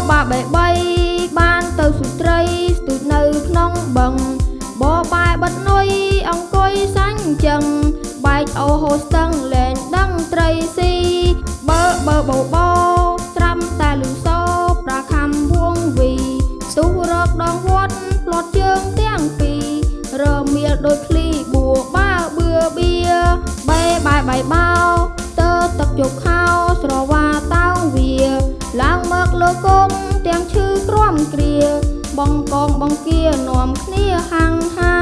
បាបែបីបានទៅសុត្រីស្ទូចនៅក្នុងបឹងបបែបិទនុយអង្គុយសាញ់ចឹងបែកអូហូស្ទឹងលែងដឹងត្រីស៊ីបើបោបោត្រាំតែលឺសោប្រាខំវងវីស្ទុះរកដងវត្តផ្លត់ជើងទាំងពីររមៀលដូចឃ្លីបួបើបឿបៀបែបាយបោទៅទឹកជោគខោស្រវាតោងវាឡើងមកលើគង់ទាំងឈឺក្រំគ្រាបងកងបងគានាំគ្នាហាំងហា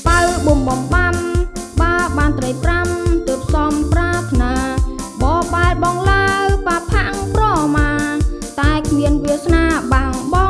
បើបំបំបាំបាបានត្រី5ទើបសំប្រាថ្នាបបែបងឡាវប៉ាផាំងប្រមាតែគ្មានវាសនាបាំងបង